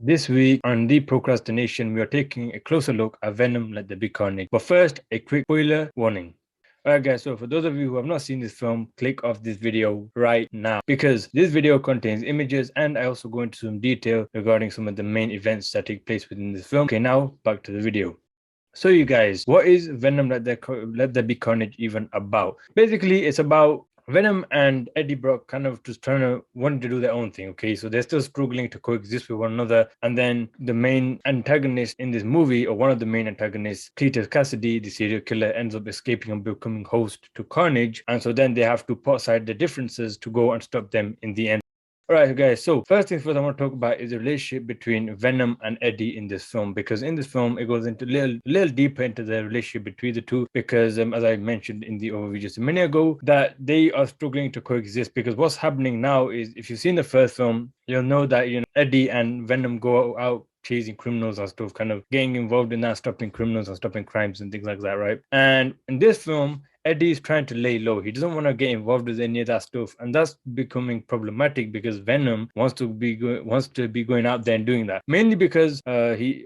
This week on The Procrastination, we are taking a closer look at Venom Let There Be Carnage. But first, a quick spoiler warning. Alright guys, so for those of you who have not seen this film, click off this video right now because this video contains images and I also go into some detail regarding some of the main events that take place within this film. Okay, now back to the video. So you guys, what is Venom Let There Be Carnage even about? Basically, it's about Venom and Eddie Brock kind of just wanting to do their own thing, okay? So they're still struggling to coexist with one another. And then the main antagonist in this movie, or one of the main antagonists, Cletus Cassidy, the serial killer, ends up escaping and becoming host to Carnage. And so then they have to put aside the differences to go and stop them in the end. Alright guys, so first things first I want to talk about is the relationship between Venom and Eddie in this film, because in this film it goes into a little deeper into the relationship between the two, because as I mentioned in the overview just a minute ago, that they are struggling to coexist. Because what's happening now is, if you've seen the first film, you'll know that Eddie and Venom go out chasing criminals and stuff, kind of getting involved in that, stopping criminals and stopping crimes and things like that, right? And in this film, Eddie is trying to lay low. He doesn't want to get involved with any of that stuff, and that's becoming problematic because Venom wants to be going out there and doing that. Mainly because he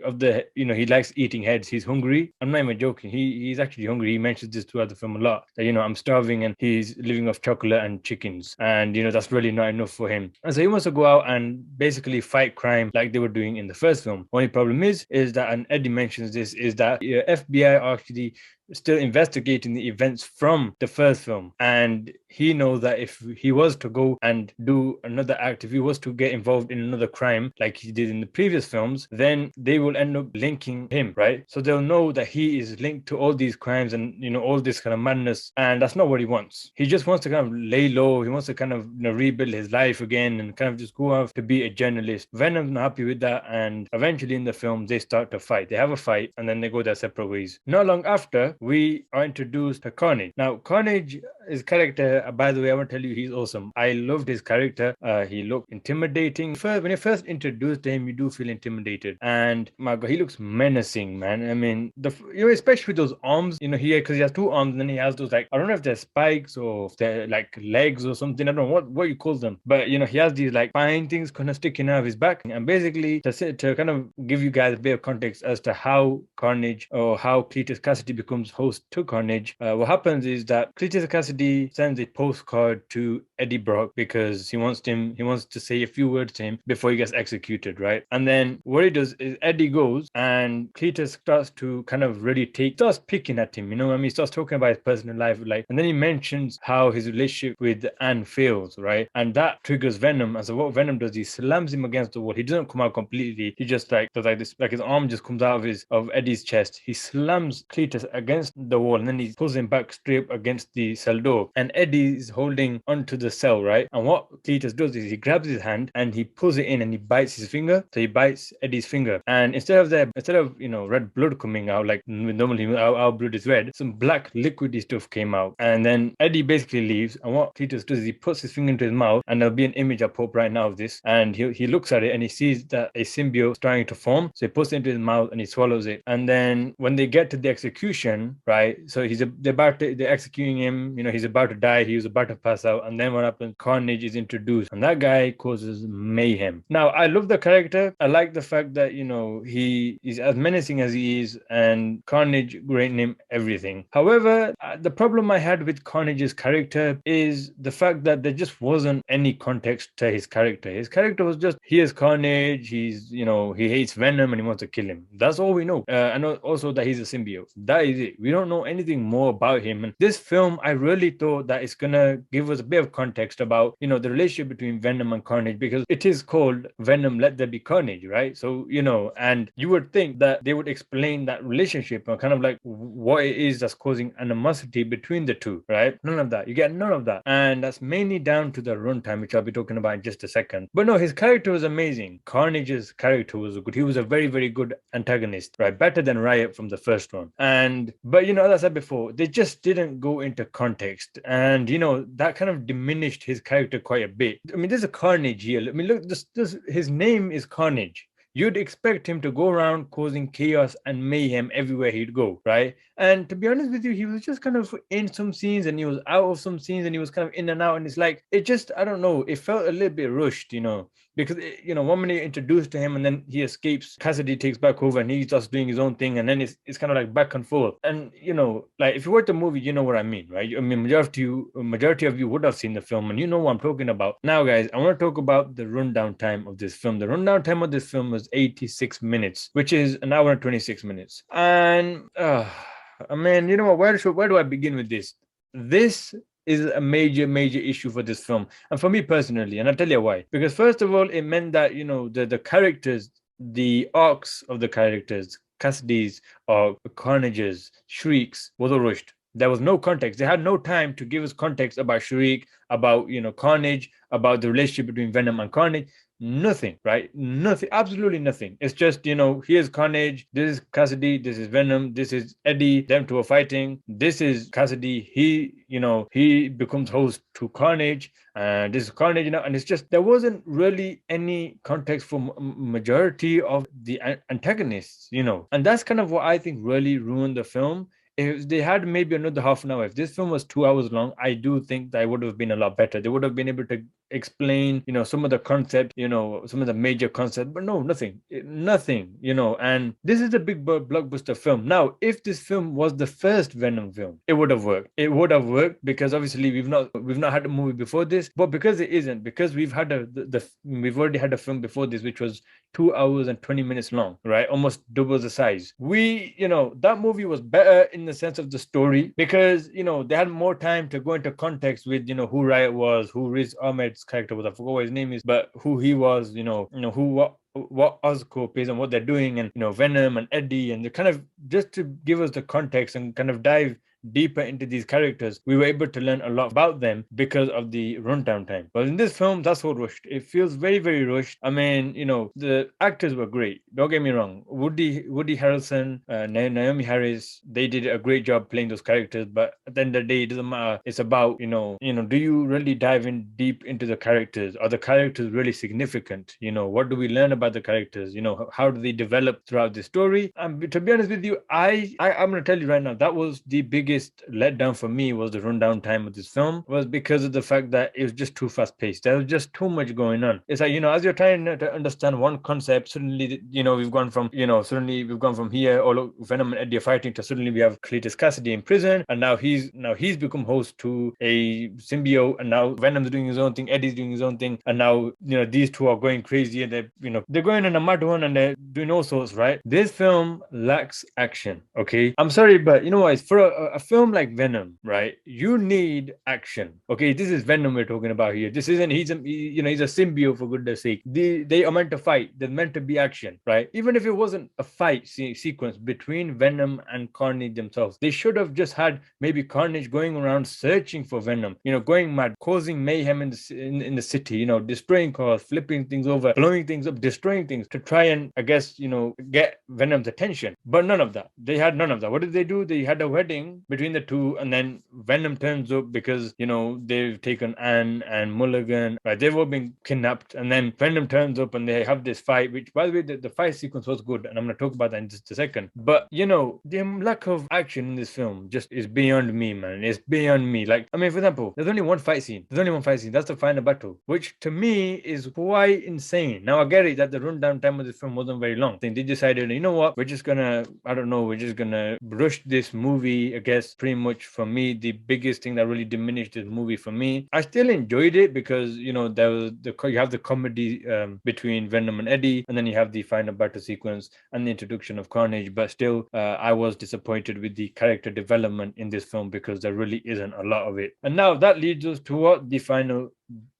likes eating heads. He's hungry. I'm not even joking. He's actually hungry. He mentions this throughout the film a lot. That I'm starving, and he's living off chocolate and chickens, and that's really not enough for him. And so he wants to go out and basically fight crime like they were doing in the first film. Only problem is that, and Eddie mentions this, is that FBI are actually still investigating the events from the first film, and he knows that if he was to go and do another act, if he was to get involved in another crime like he did in the previous films, then they will end up linking him, right? So they'll know that he is linked to all these crimes and all this kind of madness, and that's not what he wants. He just wants to kind of lay low. He wants to kind of rebuild his life again and kind of just go off to be a journalist. Venom's not happy with that, and eventually in the film they start to fight. They have a fight and then they go their separate ways. Not long after, we are introduced to Carnage. Now, Carnage, his character, by the way, I want to tell you, he's awesome. I loved his character. He looked intimidating. When you first introduced him, you do feel intimidated. And my God, he looks menacing, man. I mean, especially with those arms, because he has two arms, and then he has those, like, I don't know if they're spikes or if they're like legs or something. I don't know what you call them. But, he has these like fine things kind of sticking out of his back. And basically, to kind of give you guys a bit of context as to how Carnage, or how Cletus Cassidy becomes host to Carnage, what happens is that Cletus Cassidy sends a postcard to Eddie Brock because he wants to say a few words to him before he gets executed, right? And then what he does is Eddie goes and Cletus starts to kind of really starts picking at him, he starts talking about his personal life, like, and then he mentions how his relationship with Anne fails, right? And that triggers Venom. And so what Venom does, he slams him against the wall. He doesn't come out completely. He just like does like this, like his arm just comes out of Eddie's chest. He slams Cletus against the wall, and then he pulls him back straight against the cell door. And Eddie is holding onto the cell, right? And what Cletus does is he grabs his hand and he pulls it in and he bites his finger. So he bites Eddie's finger, and instead of red blood coming out like normally our blood is red, some black liquidy stuff came out. And then Eddie basically leaves, and what Cletus does is he puts his finger into his mouth, and there'll be an image I pop right now of this, and he looks at it and he sees that a symbiote is trying to form. So he puts it into his mouth and he swallows it. And then when they get to the execution, right, so they're executing him, he's about to die, he was about to pass out, and then what happens? Carnage is introduced, and that guy causes mayhem. Now, I love the character. I like the fact that he is as menacing as he is, and Carnage granting him everything. However, the problem I had with Carnage's character is the fact that there just wasn't any context to his character. His character was just, he is Carnage, he's he hates Venom and he wants to kill him. That's all we know. And also that he's a symbiote. That is it. We don't know anything more about him. And this film, I really thought that it's gonna give us a bit of context about the relationship between Venom and Carnage, because it is called Venom Let There Be Carnage, right? So and you would think that they would explain that relationship and kind of like what it is that's causing animosity between the two, right? None of that. You get none of that, and that's mainly down to the runtime, which I'll be talking about in just a second. But no, his character was amazing. Carnage's character was good. He was a very, very good antagonist, right? Better than Riot from the first one. But as I said before, they just didn't go into context, and that kind of diminished his character quite a bit. I mean, there's a Carnage here. I mean, look, this his name is Carnage. You'd expect him to go around causing chaos and mayhem everywhere he'd go, right? And to be honest with you, he was just kind of in some scenes and he was out of some scenes and he was kind of in and out. And it's like, it just, I don't know, it felt a little bit rushed, because one minute you're introduced to him and then he escapes, Cassidy takes back over and he starts doing his own thing, and then it's kind of like back and forth. And like if you watch the movie, you know what I mean, right? I mean, majority of you would have seen the film and you know what I'm talking about. Now, guys, I want to talk about the rundown time of this film. The rundown time of this film was 86 minutes, which is an hour and 26 minutes. And I mean, you know what? Where do I begin with this? This is a major issue for this film, and for me personally, and I'll tell you why. Because first of all, it meant that the characters, the arcs of the characters, Cassidy's or Carnage's, Shriek's, was all rushed. There was no context. They had no time to give us context about Shriek, about Carnage, about the relationship between Venom and Carnage. Nothing, right? Nothing, absolutely nothing. It's just, here's Carnage, this is Cassidy, this is Venom, this is Eddie, them two are fighting. This is Cassidy, he becomes host to Carnage, and this is Carnage, and it's just, there wasn't really any context for majority of the antagonists, and that's kind of what I think really ruined the film. If they had maybe another half an hour, if this film was 2 hours long, I do think that would have been a lot better. They would have been able to explain, some of the concepts, some of the major concepts, but no, nothing, and this is a big blockbuster film. Now, if this film was the first Venom film, it would have worked. It would have worked because obviously we've not had a movie before this, but because it isn't, because we've already had a film before this, which was 2 hours and 20 minutes long, right? Almost double the size. That movie was better in the sense of the story because, they had more time to go into context with, who Riot was, who Riz Ahmed's character was, I forgot what his name is, but who he was, what Oscorp is and what they're doing, and, Venom and Eddie, and the kind of just to give us the context and kind of dive deeper into these characters, we were able to learn a lot about them because of the rundown time. But in this film, that's all rushed. It feels very, very rushed. I mean, the actors were great. Don't get me wrong. Woody Harrelson, Naomi Harris, they did a great job playing those characters. But at the end of the day, it doesn't matter. It's about, do you really dive in deep into the characters? Are the characters really significant? What do we learn about the characters? How do they develop throughout the story? And to be honest with you, I'm going to tell you right now, that was the biggest letdown for me, was the rundown time of this film, was because of the fact that it was just too fast paced. There was just too much going on. It's like, as you're trying to understand one concept, suddenly, we've gone from here, all Venom and Eddie are fighting, to suddenly we have Cletus Cassidy in prison, and now he's become host to a symbiote, and now Venom's doing his own thing, Eddie's doing his own thing, and now, these two are going crazy, and they're going on a mad one, and they're doing all sorts, right? This film lacks action, okay? I'm sorry, but you know what? For a film like Venom, right? You need action. Okay, this is Venom we're talking about here. This isn't, he's a symbiote, for goodness sake. They are meant to fight. There's meant to be action, right? Even if it wasn't a fight sequence between Venom and Carnage themselves, they should have just had maybe Carnage going around searching for Venom, going mad, causing mayhem in the city, destroying cars, flipping things over, blowing things up, destroying things to try and, I guess, get Venom's attention. But none of that. They had none of that. What did they do? They had a wedding between the two, and then Venom turns up because they've taken Anne and Mulligan, right? They've all been kidnapped, and then Venom turns up and they have this fight, which, by the way, the fight sequence was good, and I'm going to talk about that in just a second. But the lack of action in this film just is beyond me, man. It's beyond me. Like, I mean, for example, there's only one fight scene. That's the final battle, which to me is quite insane. Now, I get it that the rundown time of this film wasn't very long. I think they decided, you know what, we're just gonna rush this movie. I guess pretty much, for me, the biggest thing that really diminished this movie for me, I still enjoyed it because there was you have the comedy between Venom and Eddie, and then you have the final battle sequence and the introduction of Carnage. But still, I was disappointed with the character development in this film because there really isn't a lot of it. And now that leads us to what the final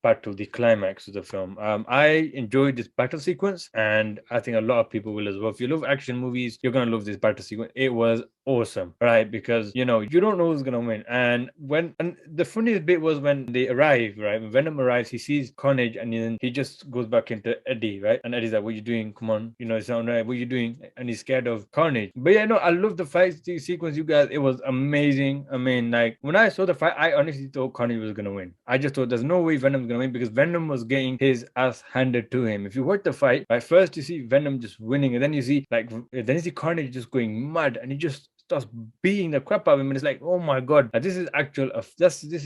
battle, the climax of the film. I enjoyed this battle sequence, and I think a lot of people will as well. If you love action movies, you're gonna love this battle sequence. It was awesome, right? Because you don't know who's gonna win. And the funniest bit was when they arrive, right? When Venom arrives, he sees Carnage, and then he just goes back into Eddie, right? And Eddie's like, "What are you doing? Come on, it's not right. What are you doing?" And he's scared of Carnage. But yeah, no, I love the fight sequence, you guys. It was amazing. I mean, like, when I saw the fight, I honestly thought Carnage was gonna win. I just thought there's no way Venom's gonna win, because Venom was getting his ass handed to him. If you watch the fight, right, first you see Venom just winning, and then you see Carnage just going mad, and he just starts beating the crap out of him, and it's like, oh my god, this is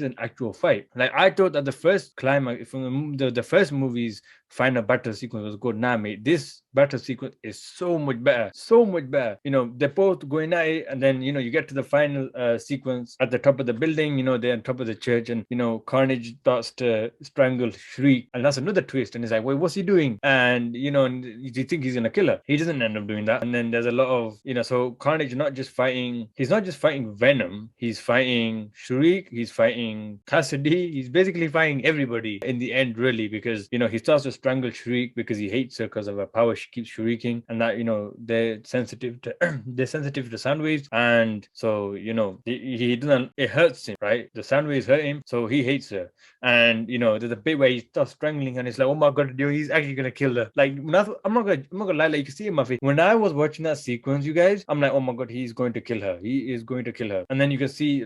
an actual fight. Like, I thought that the first climax from the first movie's final battle sequence was good. Nah, mate, this battle sequence is so much better, so much better. You know, they're both going at it, and then you get to the final sequence at the top of the building. They're on top of the church, and Carnage starts to strangle Shriek, and that's another twist. And he's like, wait, what's he doing? And and you think he's gonna kill her. He doesn't end up doing that. And then there's a lot of so Carnage not just fighting. He's not just fighting Venom. He's fighting Shriek. He's fighting Cassidy. He's basically fighting everybody in the end, really, because he starts to strangle Shriek because he hates her because of her power. She keeps shrieking, and that they're sensitive to they're sensitive to sound waves, and so he doesn't. It hurts him, right? The sound waves hurt him, so he hates her. And there's a bit where he starts strangling, and it's like, oh my god, dude, he's actually gonna kill her. Like, I'm not gonna lie, like, you can see in my face when I was watching that sequence, you guys, I'm like, oh my god, he's going to kill her. He is going to kill her. And then you can see,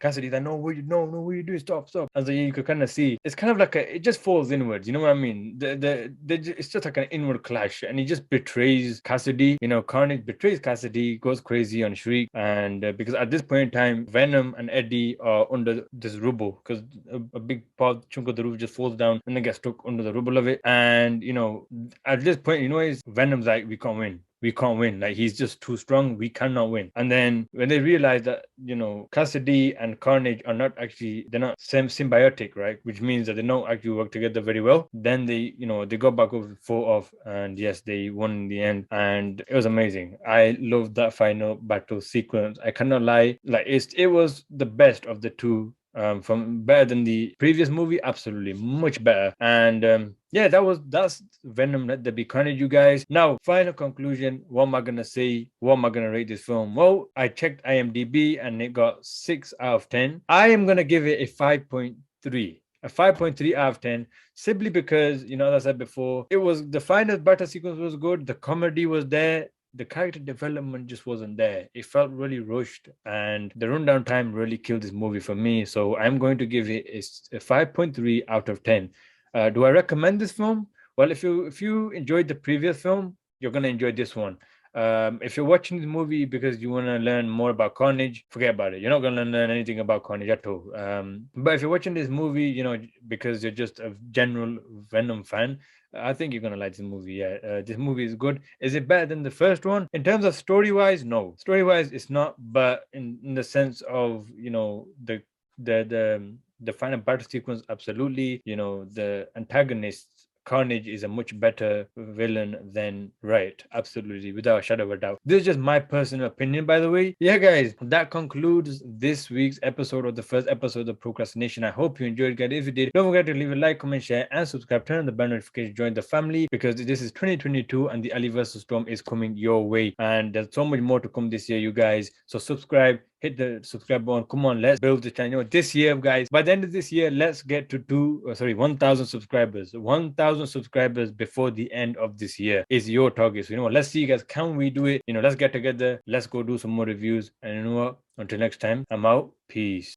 Cassidy like, no, what are you doing? Stop. And so you could kind of see it's kind of like it just falls inwards. You know what I mean? It's just like an inward clash, and he just betrays Cassidy. Carnage betrays Cassidy, goes crazy on Shriek, and because at this point in time, Venom and Eddie are under this rubble because a big chunk of the roof just falls down and then gets stuck under the rubble of it. And at this point, is Venom's like, we can't win. Like, he's just too strong. We cannot win. And then when they realize that, Cassidy and Carnage are not actually, they're not symbiotic, right? Which means that they don't actually work together very well. Then they, they go back over, fought off, and yes, they won in the end. And it was amazing. I loved that final battle sequence. I cannot lie. Like, it was the best of the two. From better than the previous movie, absolutely much better. And yeah, that's Venom Let There Be Carnage, you guys. Now, final conclusion. What am I gonna say? What am I gonna rate this film? Well, I checked IMDb and it got 6 out of 10. I am gonna give it a 5.3. A 5.3 out of 10, simply because, as I said before, it was the final battle sequence was good, the comedy was there, the character development just wasn't there. It felt really rushed, and the rundown time really killed this movie for me. So I'm going to give it a 5.3 out of 10. Do I recommend this film? Well, if you enjoyed the previous film, you're gonna enjoy this one. If you're watching this movie because you want to learn more about Carnage, forget about it. You're not going to learn anything about Carnage at all. But if you're watching this movie, because you're just a general Venom fan, I think you're going to like this movie. Yeah, this movie is good. Is it better than the first one? In terms of story-wise, no. Story-wise, it's not. But in the sense of, the final battle sequence, absolutely. The antagonist Carnage is a much better villain than Riot, absolutely, without a shadow of a doubt. This is just my personal opinion, by the way. Yeah, guys, that concludes this week's episode, of the first episode of Procrastination. I hope you enjoyed, guys. If you did, don't forget to leave a like, comment, share, and subscribe. Turn on the bell notification, join the family, because this is 2022 and the Aliverse Storm is coming your way. And there's so much more to come this year, you guys. So subscribe. Hit the subscribe button. Come on, let's build the channel this year, guys. By the end of this year, let's get to 1,000 subscribers. 1,000 subscribers before the end of this year is your target. So let's see, guys. Can we do it? Let's get together. Let's go do some more reviews. And you know what? Until next time, I'm out. Peace.